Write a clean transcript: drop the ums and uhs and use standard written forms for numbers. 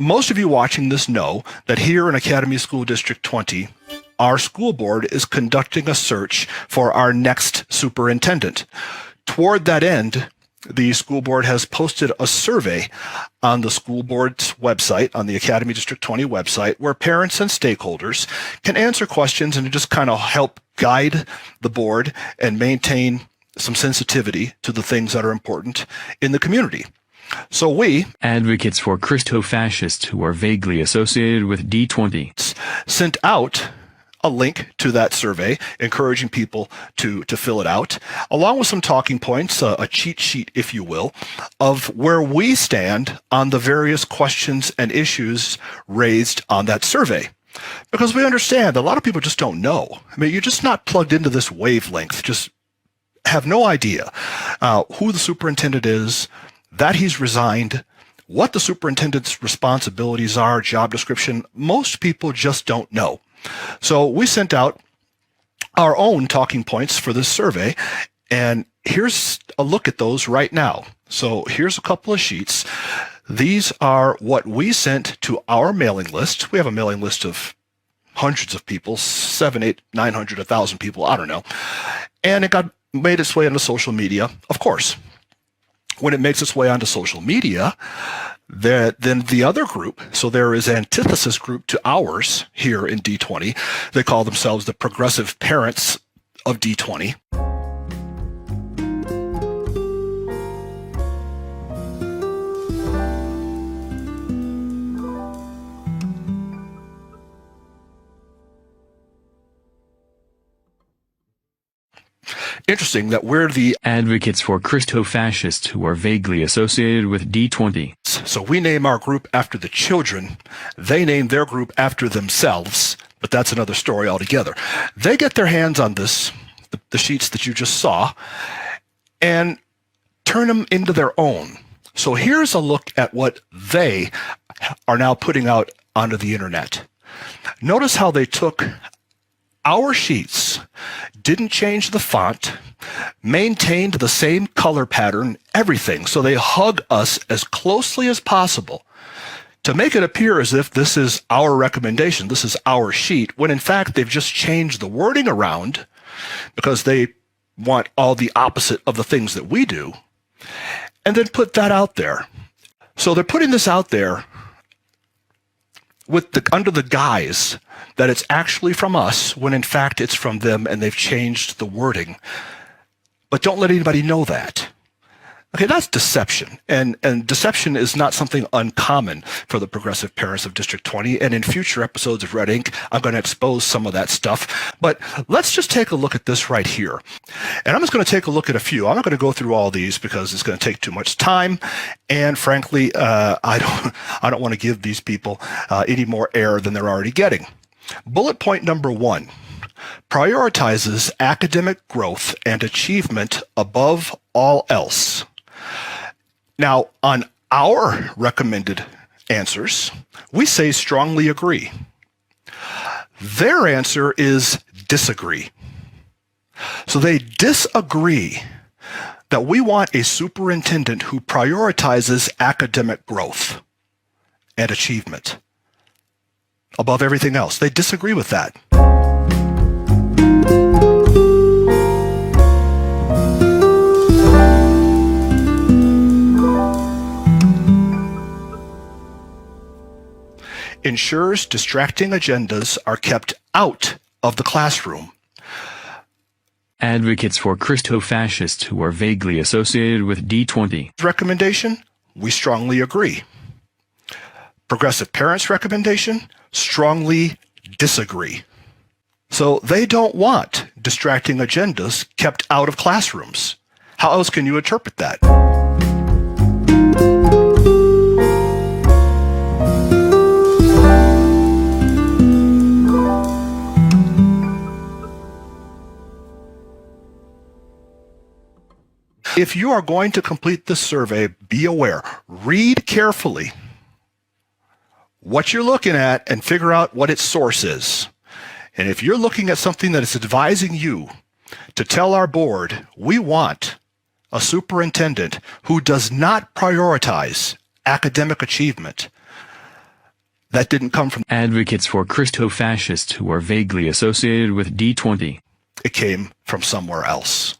Most of you watching this know that here in Academy School District 20, our school board is conducting a search for our next superintendent. Toward that end, the school board has posted a survey on the school board's website, on the Academy District 20 website, where parents and stakeholders can answer questions and just kind of help guide the board and maintain some sensitivity to the things that are important in the community. So we, advocates for Christo-fascists who are vaguely associated with D20, sent out a link to that survey, encouraging people to fill it out, along with some talking points, a cheat sheet, if you will, of where we stand on the various questions and issues raised on that survey. Because we understand a lot of people just don't know. I mean, you're just not plugged into this wavelength, just have no idea who the superintendent is, that he's resigned, what the superintendent's responsibilities are, job description. Most people just don't know. So we sent out our own talking points for this survey, and here's a look at those right now. So here's a couple of sheets. These are what we sent to our mailing list. We have a mailing list of hundreds of people, 700, 800, 900, 1,000 people, I don't know. And it made its way onto social media, of course. When it makes its way onto social media, then the other group, so there is an antithesis group to ours here in D20. They call themselves the progressive parents of D20. Interesting that we're the advocates for Christo-fascists who are vaguely associated with D20. So we name our group after the children. They name their group after themselves, but that's another story altogether. They get their hands on this, the sheets that you just saw, and turn them into their own. So here's a look at what they are now putting out onto the internet. Notice how they took our sheets, didn't change the font, maintained the same color pattern, everything. So they hug us as closely as possible to make it appear as if this is our recommendation, this is our sheet, when in fact they've just changed the wording around because they want all the opposite of the things that we do, and then put that out there. So they're putting this out there with under the guise that it's actually from us, when in fact it's from them and they've changed the wording. But don't let anybody know that. Okay, that's deception. And deception is not something uncommon for the progressive parents of District 20. And in future episodes of Red Ink, I'm going to expose some of that stuff. But let's just take a look at this right here. And I'm just going to take a look at a few. I'm not going to go through all these because it's going to take too much time. And frankly, I don't want to give these people any more air than they're already getting. Bullet point number 1 prioritizes academic growth and achievement above all else. Now, on our recommended answers, we say strongly agree. Their answer is disagree. So they disagree that we want a superintendent who prioritizes academic growth and achievement above everything else. They disagree with that. Ensures distracting agendas are kept out of the classroom. Advocates for Christo-fascists who are vaguely associated with D20. Recommendation, we strongly agree. Progressive parents' recommendation, strongly disagree. So they don't want distracting agendas kept out of classrooms. How else can you interpret that? If you are going to complete this survey, be aware, read carefully what you're looking at and figure out what its source is. And if you're looking at something that is advising you to tell our board, we want a superintendent who does not prioritize academic achievement, That didn't come from, advocates for Christo-fascists who are vaguely associated with D20. it came from somewhere else.